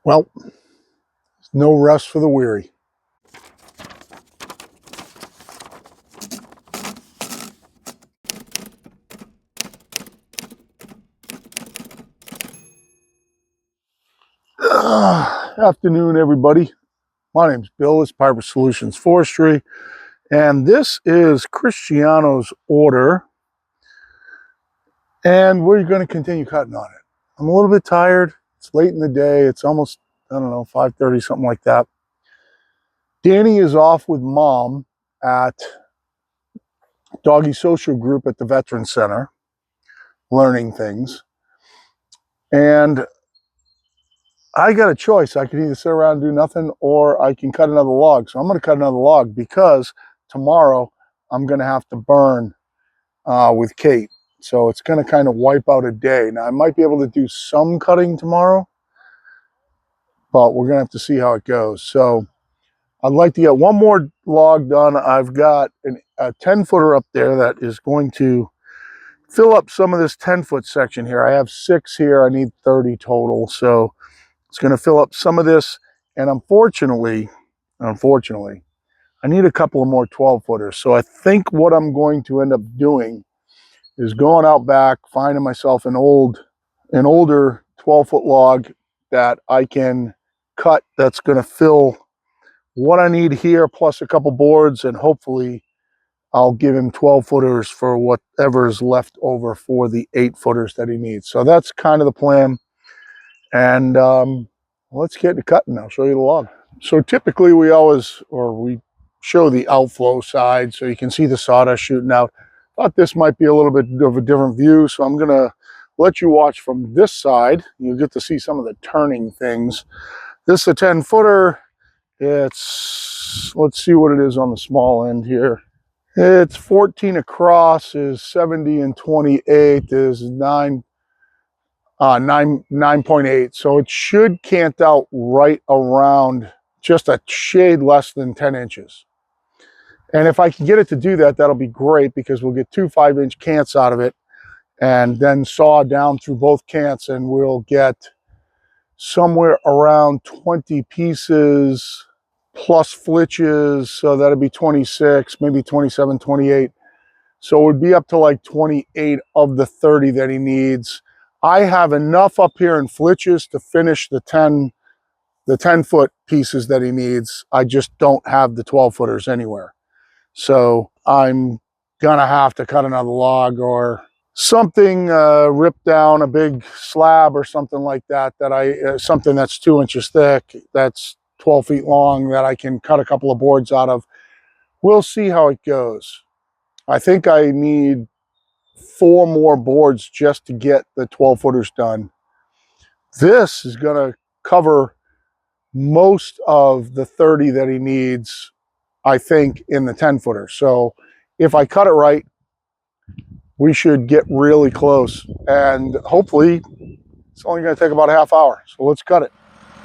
Well, no rest for the weary. Afternoon, everybody. My name's Bill. It's Piper Solutions Forestry, and this is Christiano's order, and we're going to continue cutting on it. I'm a little bit tired. It's late in the day. It's almost, I don't know, 5:30, something like that. Danny is off with Mom at Doggy Social Group at the Veteran Center, learning things, and I got a choice. I can either sit around and do nothing, or I can cut another log. So I'm going to cut another log because tomorrow I'm going to have to burn with Kate. So it's going to kind of wipe out a day. Now I might be able to do some cutting tomorrow, but we're going to have to see how it goes. So I'd like to get one more log done. I've got a 10-footer up there that is going to fill up some of this 10-foot section here. I have 6 here. I need 30 total. So it's going to fill up some of this, and unfortunately, I need a couple of more 12-footers. So I think what I'm going to end up doing is going out back, finding myself an older 12-foot log that I can cut that's going to fill what I need here, plus a couple boards, and hopefully I'll give him 12-footers for whatever is left over for the 8-footers that he needs. So that's kind of the plan. And let's get to cutting. I'll show you the log. So typically we show the outflow side so you can see the sawdust shooting out. Thought this might be a little bit of a different view, so I'm gonna let you watch from this side. You'll get to see some of the turning things. This is a 10-footer. Let's see what it is on the small end here. It's 14 across, is 70 and 28 is 9.8, so it should cant out right around just a shade less than 10 inches. And if I can get it to do that, that'll be great, because we'll get 2 5-inch cants out of it and then saw down through both cants, and we'll get somewhere around 20 pieces plus flitches, so that'll be 26, maybe 27, 28. So it would be up to like 28 of the 30 that he needs. I have enough up here in flitches to finish the 10-foot pieces that he needs. I just don't have the 12-footers anywhere. So I'm gonna have to cut another log or something, rip down a big slab or something like that, something that's 2 inches thick, that's 12 feet long, that I can cut a couple of boards out of. We'll see how it goes. I think I need 4 more boards just to get the 12-footers done. This is going to cover most of the 30 that he needs, I think, in the 10-footer. So if I cut it right, we should get really close. And hopefully, it's only going to take about a half hour. So let's cut it.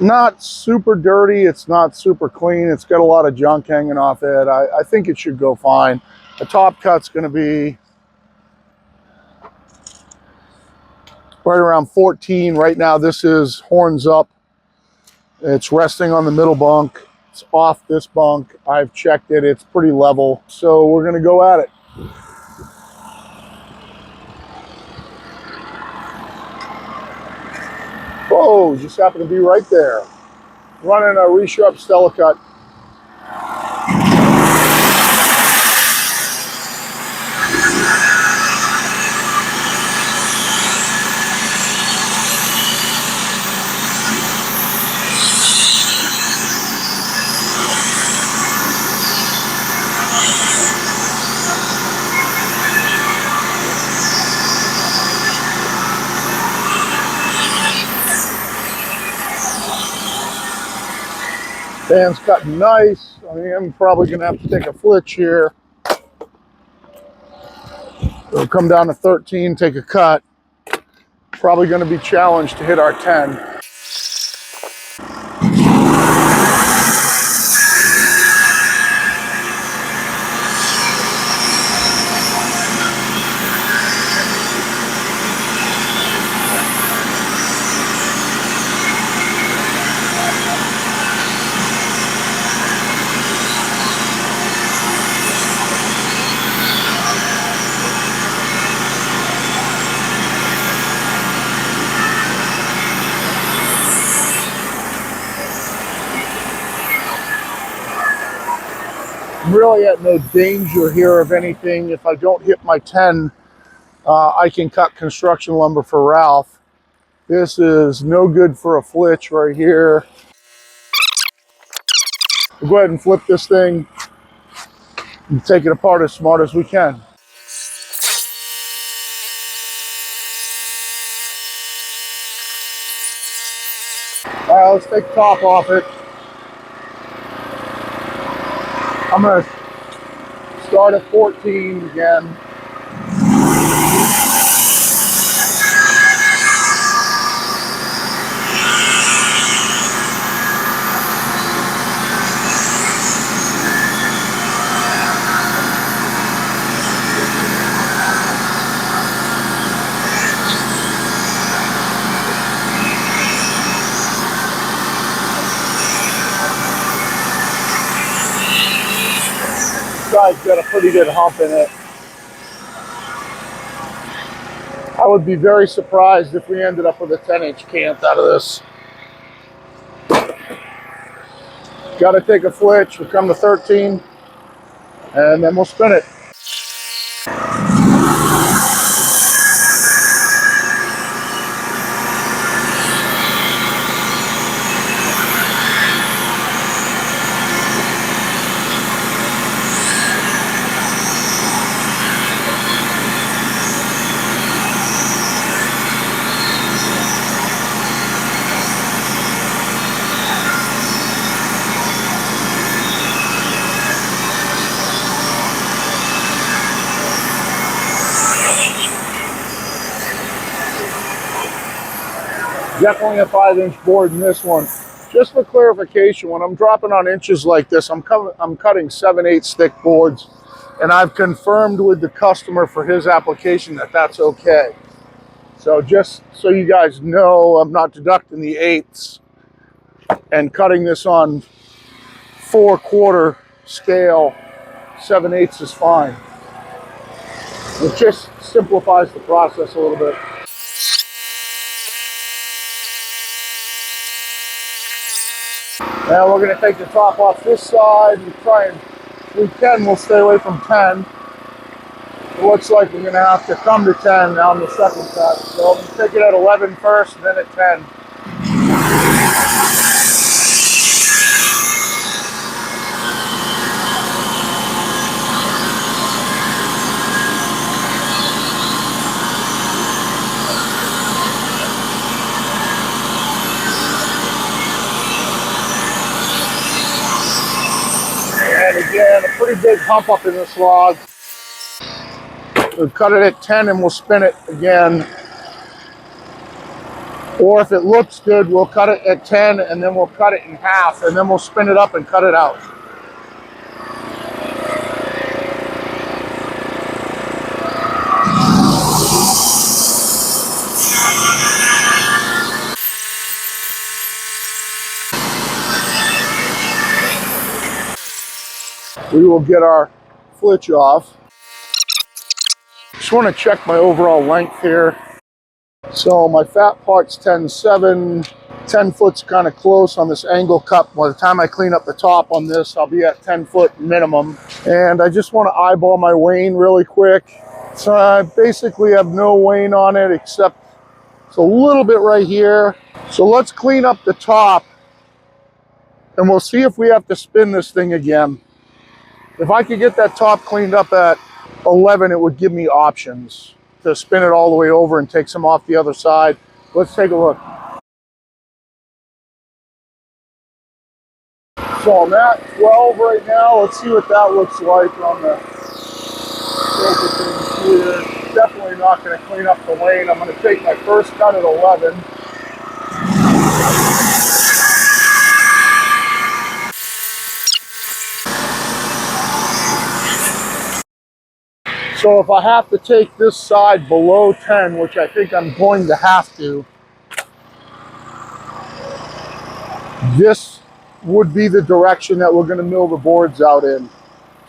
Not super dirty. It's not super clean. It's got a lot of junk hanging off it. I think it should go fine. The top cut's going to be right around 14. Right now, this is horns up. It's resting on the middle bunk. It's off this bunk. I've checked it. It's pretty level. So we're going to go at it. Oh, just happened to be right there. Running a resharp Stella cut. Pan's cutting nice. I mean, I'm probably going to have to take a flitch here. It'll come down to 13, take a cut. Probably going to be challenged to hit our 10. I'm really at no danger here of anything. If I don't hit my 10, I can cut construction lumber for Ralph. This is no good for a flitch right here. We'll go ahead and flip this thing and take it apart as smart as we can. All right, let's take the top off it. I'm gonna start at 14 again. This guy's got a pretty good hump in it. I would be very surprised if we ended up with a 10-inch cant out of this. Got to take a flitch, we'll come to 13, and then we'll spin it. Definitely a 5-inch board in this one. Just for clarification, when I'm dropping on inches like this, I'm cutting 7/8 thick boards, and I've confirmed with the customer for his application that that's okay. So just so you guys know, I'm not deducting the eighths, and cutting this on 4/4 scale, 7/8 is fine. It just simplifies the process a little bit. Now we're going to take the top off this side and try and, if we can, we'll stay away from 10. It looks like we're going to have to come to 10 on the second cut. So I'm going to take it at 11 first and then at 10. And again, a pretty big hump up in this log. We'll cut it at 10 and we'll spin it again. Or if it looks good, we'll cut it at 10 and then we'll cut it in half and then we'll spin it up and cut it out. We will get our flitch off. Just want to check my overall length here. So my fat part's 10.7, 10 foot's kind of close on this angle cut. By the time I clean up the top on this, I'll be at 10 foot minimum. And I just want to eyeball my wane really quick. So I basically have no wane on it except it's a little bit right here. So let's clean up the top and we'll see if we have to spin this thing again. If I could get that top cleaned up at 11, it would give me options to spin it all the way over and take some off the other side. Let's take a look. So I'm at 12 right now. Let's see what that looks like on the things here. Definitely not going to clean up the wane. I'm going to take my first cut at 11. So if I have to take this side below 10, which I think I'm going to have to, this would be the direction that we're going to mill the boards out in.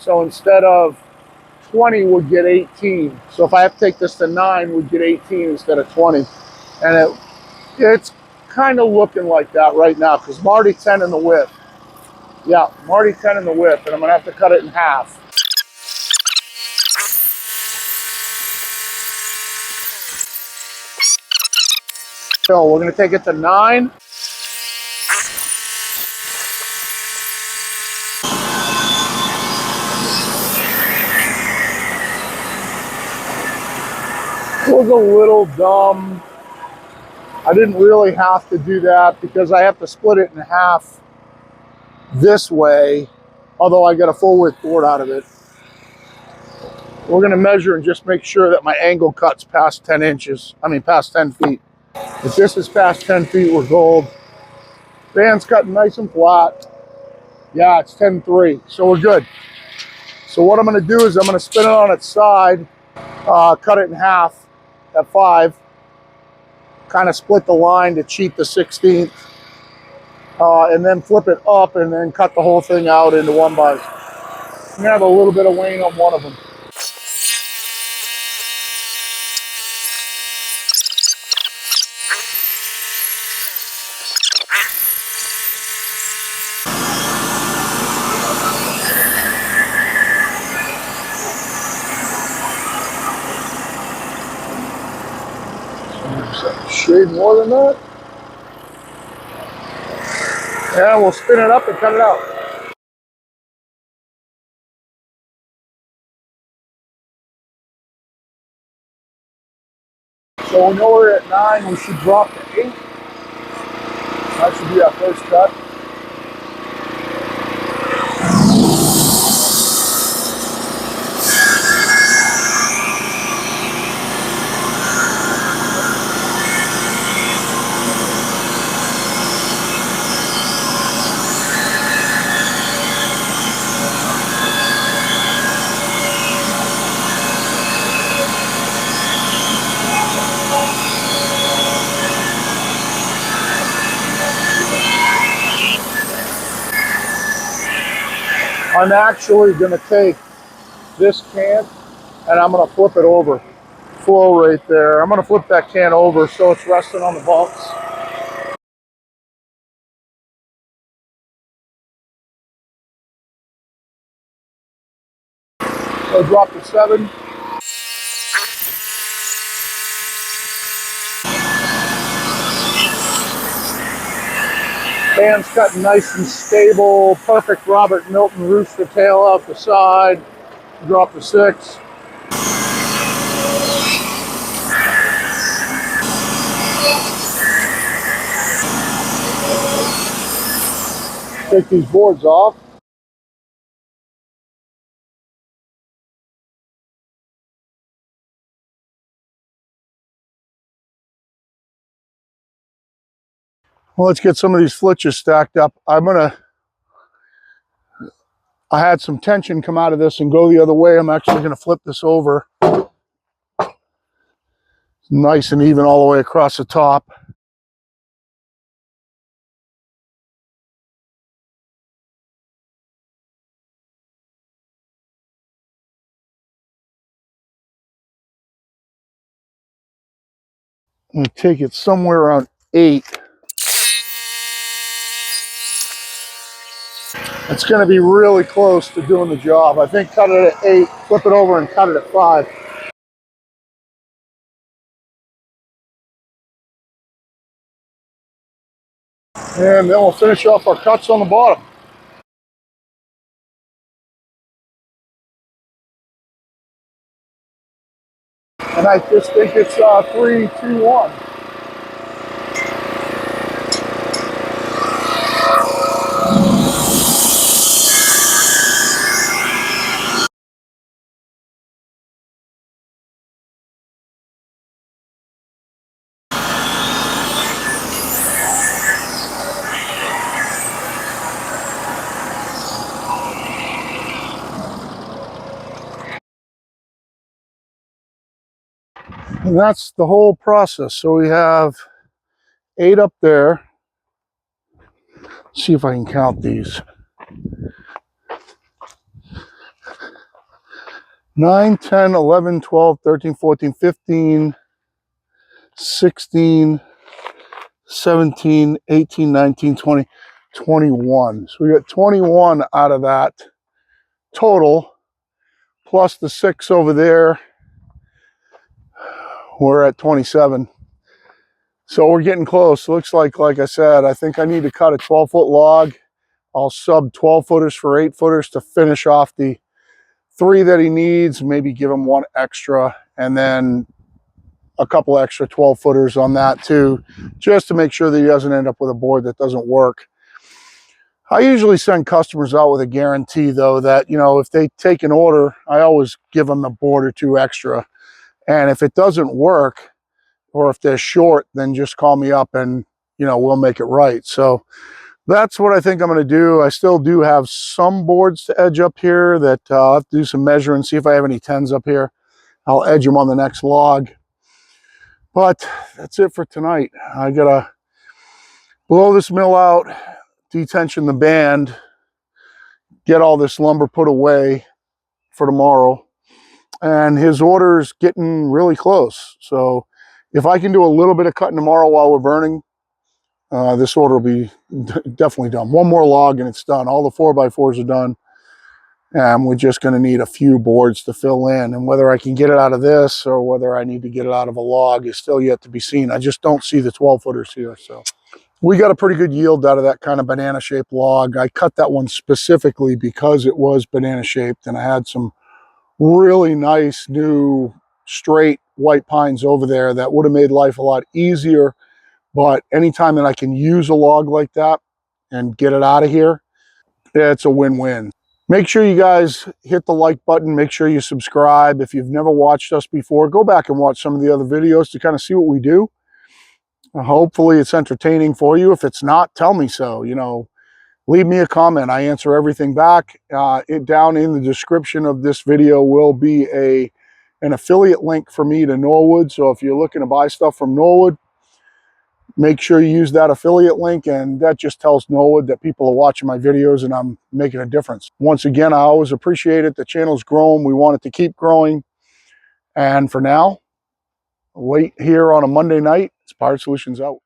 So instead of 20, we'd get 18. So if I have to take this to 9, we'd get 18 instead of 20. And it's kind of looking like that right now because I'm already 10 in the width. Yeah, I'm already 10 in the width, and I'm gonna have to cut it in half. So we're gonna take it to 9. It was a little dumb. I didn't really have to do that because I have to split it in half this way, although I get a full width board out of it. We're gonna measure and just make sure that my angle cuts past 10 inches. I mean, past 10 feet. If this is past 10 feet, we're gold. Band's cutting nice and flat. Yeah, it's 10.3, so we're good. So what I'm gonna do is I'm gonna spin it on its side, cut it in half at 5, kind of split the line to cheat the 16th, and then flip it up and then cut the whole thing out into 1x. I'm gonna have a little bit of wane on one of them. Shade more than that. Yeah, we'll spin it up and cut it out. So we know we're at 9, we should drop to 8. That should be our first cut. I'm actually gonna take this can and I'm gonna flip it over. Flow right there. I'm gonna flip that can over so it's resting on the bolts. So drop to 7. Band's cutting nice and stable. Perfect Robert Milton rooster tail out the side. Drop to 6. Take these boards off. Well, let's get some of these flitches stacked up. I had some tension come out of this and go the other way. I'm actually gonna flip this over. Nice and even all the way across the top. I'm gonna take it somewhere around 8. It's gonna be really close to doing the job. I think cut it at 8, flip it over and cut it at 5. And then we'll finish off our cuts on the bottom. And I just think it's 3, 2, 1. And that's the whole process. So we have 8 up there. Let's see if I can count these. 9, 10, 11, 12, 13, 14, 15, 16, 17, 18, 19, 20. 21. So we got 21 out of that total, plus the 6 over there. We're at 27. So we're getting close. Looks like I said, I think I need to cut a 12-foot log. I'll sub 12 footers for 8 footers to finish off the 3 that he needs, maybe give him 1 extra, and then a couple extra 12 footers on that too, just to make sure that he doesn't end up with a board that doesn't work. I usually send customers out with a guarantee though that, you know, if they take an order, I always give them a board or 2 extra. And if it doesn't work, or if they're short, then just call me up and, you know, we'll make it right. So that's what I think I'm going to do. I still do have some boards to edge up here that I'll have to do some measuring, see if I have any 10s up here. I'll edge them on the next log. But that's it for tonight. I got to blow this mill out, detension the band, get all this lumber put away for tomorrow. And his order's getting really close. So if I can do a little bit of cutting tomorrow while we're burning, this order will be definitely done. 1 more log and it's done. All the 4x4s are done. And we're just going to need a few boards to fill in. And whether I can get it out of this or whether I need to get it out of a log is still yet to be seen. I just don't see the 12 footers here. So we got a pretty good yield out of that kind of banana shaped log. I cut that one specifically because it was banana shaped, and I had some really nice new straight white pines over there that would have made life a lot easier. But anytime that I can use a log like that and get it out of here, it's a win-win. Make sure you guys hit the like button. Make sure you subscribe. If you've never watched us before, go back and watch some of the other videos to kind of see what we do. Hopefully it's entertaining for you. If it's not, tell me so. You know, leave me a comment. I answer everything back. Down in the description of this video will be an affiliate link for me to Norwood. So if you're looking to buy stuff from Norwood, make sure you use that affiliate link, and that just tells Norwood that people are watching my videos and I'm making a difference. Once again, I always appreciate it. The channel's grown. We want it to keep growing. And for now, wait here on a Monday night. It's Pirate Solutions out.